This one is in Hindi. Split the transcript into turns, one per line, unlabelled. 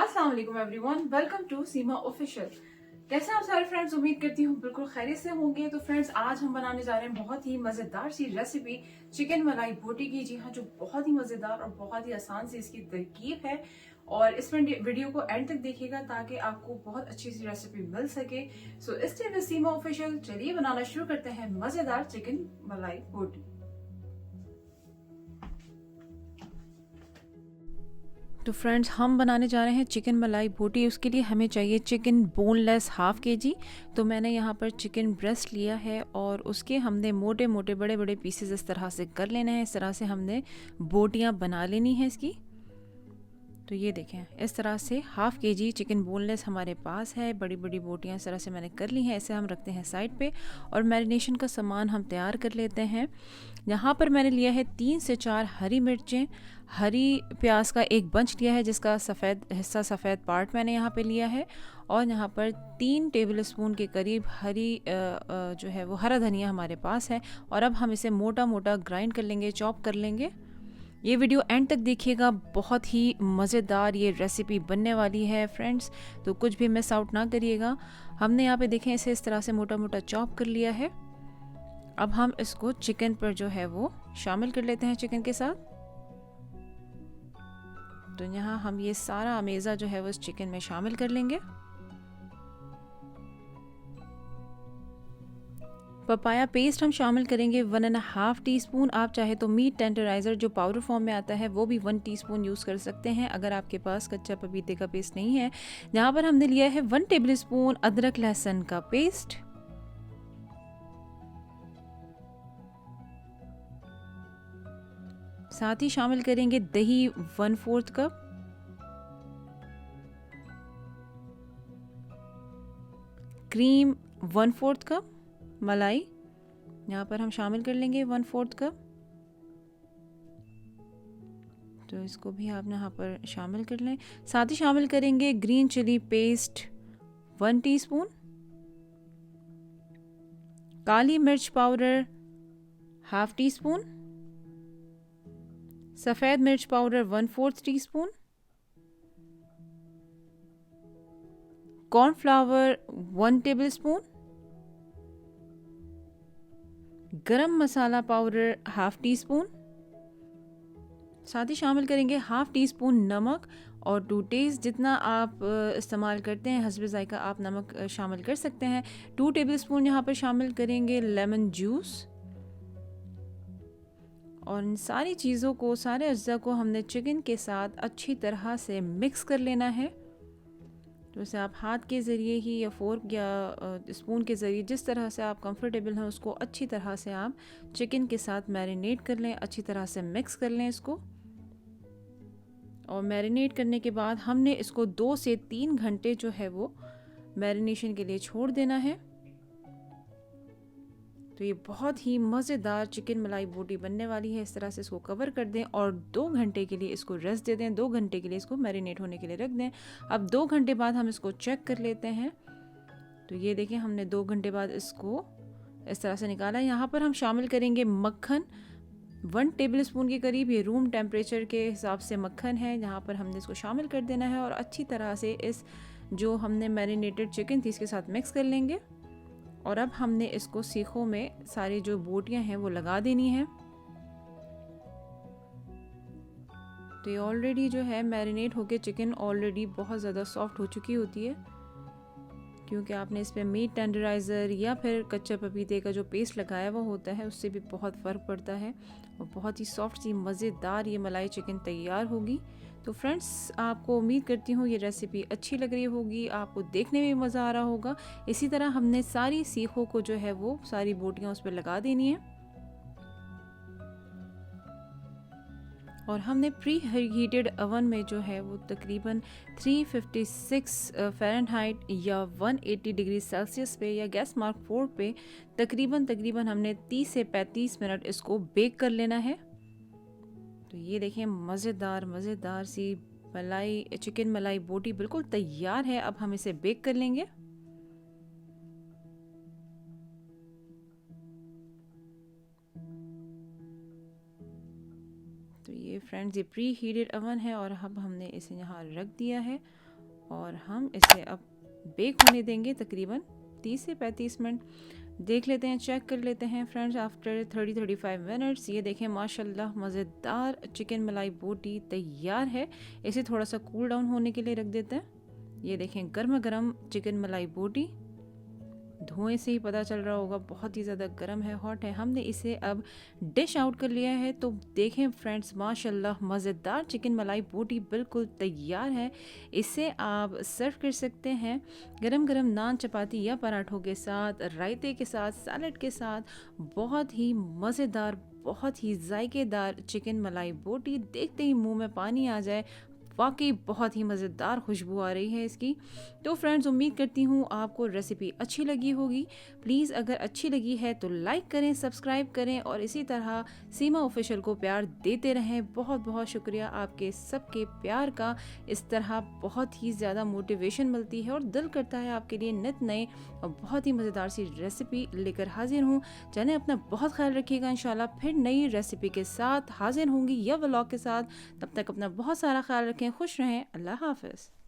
अस्सलाम वालेकुम everyone, welcome to Seema official. कैसे हैं आप सारे फ्रेंड्स? उम्मीद करती हूँ बिल्कुल खैरियत से होंगे। तो फ्रेंड्स, आज हम बनाने जा रहे हैं बहुत ही मजेदार सी रेसिपी चिकन मलाई बोटी की। जी हाँ, जो बहुत ही मजेदार और बहुत ही आसान सी इसकी तरकीब है। और इस वीडियो को एंड तक देखिएगा ताकि आपको बहुत अच्छी सी रेसिपी मिल सके। सो इस टाइम सीमा ऑफिशियल, चलिए बनाना शुरू करते हैं मजेदार चिकन मलाई बोटी। तो फ्रेंड्स, हम बनाने जा रहे हैं चिकन मलाई बोटी। उसके लिए हमें चाहिए चिकन बोनलेस हाफ केजी। तो मैंने यहाँ पर चिकन ब्रेस्ट लिया है और उसके हमने मोटे मोटे बड़े बड़े पीसेस इस तरह से कर लेने हैं। इस तरह से हमने बोटियाँ बना लेनी है इसकी। तो ये देखें, इस तरह से हाफ केजी चिकन बोनलेस हमारे पास है। बड़ी बड़ी बोटियाँ इस तरह से मैंने कर ली हैं। ऐसे हम रखते हैं साइड पे और मैरिनेशन का सामान हम तैयार कर लेते हैं। यहाँ पर मैंने लिया है 3 से 4 हरी मिर्चें, हरी प्याज का एक बंच लिया है जिसका सफ़ेद हिस्सा, सफ़ेद पार्ट मैंने यहाँ पे लिया है। और यहाँ पर 3 टेबल स्पून के करीब हरी जो है वो हरा धनिया हमारे पास है। और अब हम इसे मोटा मोटा ग्राइंड कर लेंगे, चॉप कर लेंगे। ये वीडियो एंड तक देखिएगा, बहुत ही मज़ेदार ये रेसिपी बनने वाली है फ्रेंड्स, तो कुछ भी मिस आउट ना करिएगा। हमने यहाँ पे देखें इसे इस तरह से मोटा मोटा चॉप कर लिया है। अब हम इसको चिकन पर जो है वो शामिल कर लेते हैं चिकन के साथ। तो यहाँ हम ये सारा अमेज़ा जो है वो इस चिकन में शामिल कर लेंगे। पपाया पेस्ट हम शामिल करेंगे 1.5 टीस्पून। आप चाहे तो मीट टेंडराइज़र जो पाउडर फॉर्म में आता है वो भी 1 टीस्पून यूज़ कर सकते हैं अगर आपके पास कच्चा पपीते का पेस्ट नहीं है। यहाँ पर हमने लिया है 1 टेबल स्पून अदरक लहसुन का पेस्ट। साथ ही शामिल करेंगे दही 1/4 कप, क्रीम 1/4 कप, मलाई यहाँ पर हम शामिल कर लेंगे 1/4 कप। तो इसको भी आप यहाँ पर शामिल कर लें। साथ ही शामिल करेंगे ग्रीन चिली पेस्ट 1 टीस्पून, काली मिर्च पाउडर 1/2 टीस्पून, सफ़ेद मिर्च powder 1/4 teaspoon, cornflour 1 table spoon, गरम मसाला पाउडर 1/2 टीस्पून। साथ ही शामिल करेंगे 1/2 टीस्पून नमक। और टू टेस्ट जितना आप इस्तेमाल करते हैं हस्ब ज़ायका आप नमक शामिल कर सकते हैं। 2 टेबल स्पून यहाँ पर शामिल करेंगे लेमन जूस। और इन सारी चीज़ों को, सारे अज्जा को हमने चिकन के साथ अच्छी तरह से मिक्स कर लेना है। तो इसे आप हाथ के ज़रिए ही या फोर्क या स्पून के ज़रिए, जिस तरह से आप कंफर्टेबल हैं, उसको अच्छी तरह से आप चिकन के साथ मैरिनेट कर लें, अच्छी तरह से मिक्स कर लें इसको। और मैरिनेट करने के बाद हमने इसको 2 से 3 घंटे जो है वो मैरिनेशन के लिए छोड़ देना है। तो ये बहुत ही मज़ेदार चिकन मलाई बोटी बनने वाली है। इस तरह से इसको कवर कर दें और 2 घंटे के लिए इसको रेस्ट दे दें। 2 घंटे के लिए इसको मैरिनेट होने के लिए रख दें। अब 2 घंटे बाद हम इसको चेक कर लेते हैं। तो ये देखें, हमने 2 घंटे बाद इसको इस तरह से निकाला। यहाँ पर हम शामिल करेंगे मक्खन 1 टेबल स्पून के करीब। ये रूम टेम्परेचर के हिसाब से मक्खन है। यहाँ पर हमने इसको शामिल कर देना है और अच्छी तरह से इस जो हमने मैरिनेटेड चिकन थी इसके साथ मिक्स कर लेंगे। और अब हमने इसको सीखों में सारी जो बोटियां हैं वो लगा देनी है। तो ये ऑलरेडी जो है मैरिनेट होके चिकन ऑलरेडी बहुत ज़्यादा सॉफ्ट हो चुकी होती है, क्योंकि आपने इस पर मीट टेंडराइज़र या फिर कच्चा पपीते का जो पेस्ट लगाया हुआ होता है उससे भी बहुत फ़र्क पड़ता है। और बहुत ही सॉफ्ट सी मज़ेदार ये मलाई चिकन तैयार होगी। तो फ्रेंड्स, आपको उम्मीद करती हूँ ये रेसिपी अच्छी लग रही होगी, आपको देखने में भी मज़ा आ रहा होगा। इसी तरह हमने सारी सीखों को जो है वो सारी बोटियाँ उस पर लगा देनी है। और हमने प्री हीटेड ओवन में जो है वो तकरीबन 356 फ़ारेनहाइट या 180 डिग्री सेल्सियस पे या गैस मार्क 4 पे तकरीबन हमने 30 से 35 मिनट इसको बेक कर लेना है। तो ये देखें, मज़ेदार सी चिकन मलाई बोटी बिल्कुल तैयार है। अब हम इसे बेक कर लेंगे। तो ये फ्रेंड्स, ये प्री हीटेड ओवन है और अब हमने इसे यहाँ रख दिया है और हम इसे अब बेक होने देंगे तकरीबन 30 से 35 मिनट। देख लेते हैं, चेक कर लेते हैं फ्रेंड्स। आफ्टर 30-35 मिनट्स ये देखें माशाल्लाह मज़ेदार चिकन मलाई बोटी तैयार है। इसे थोड़ा सा कूल डाउन होने के लिए रख देते हैं। ये देखें गर्मा गर्म चिकन मलाई बोटी, धुएं से ही पता चल रहा होगा बहुत ही ज़्यादा गर्म है, हॉट है। हमने इसे अब डिश आउट कर लिया है। तो देखें फ्रेंड्स माशाल्लाह मज़ेदार चिकन मलाई बोटी बिल्कुल तैयार है। इसे आप सर्व कर सकते हैं गरम गरम नान, चपाती या पराठों के साथ, रायते के साथ, सैलड के साथ। बहुत ही मज़ेदार, बहुत ही जायकेदार चिकन मलाई बोटी, देखते ही मुंह में पानी आ जाए। वाकई बहुत ही मज़ेदार खुशबू आ रही है इसकी। तो फ्रेंड्स उम्मीद करती हूँ आपको रेसिपी अच्छी लगी होगी। प्लीज़ अगर अच्छी लगी है तो लाइक करें, सब्सक्राइब करें और इसी तरह सीमा ऑफिशियल को प्यार देते रहें। बहुत बहुत शुक्रिया आपके सबके प्यार का। इस तरह बहुत ही ज़्यादा मोटिवेशन मिलती है और दिल करता है आपके लिए नित नए और बहुत ही मज़ेदार सी रेसिपी लेकर हाजिर हूँ। जाने अपना बहुत ख्याल रखिएगा। इंशाल्लाह फिर नई रेसिपी के साथ हाजिर होंगी या व्लॉग के साथ। तब तक अपना बहुत सारा ख्याल रखें, खुश रहें। अल्लाह हाफ़िज़।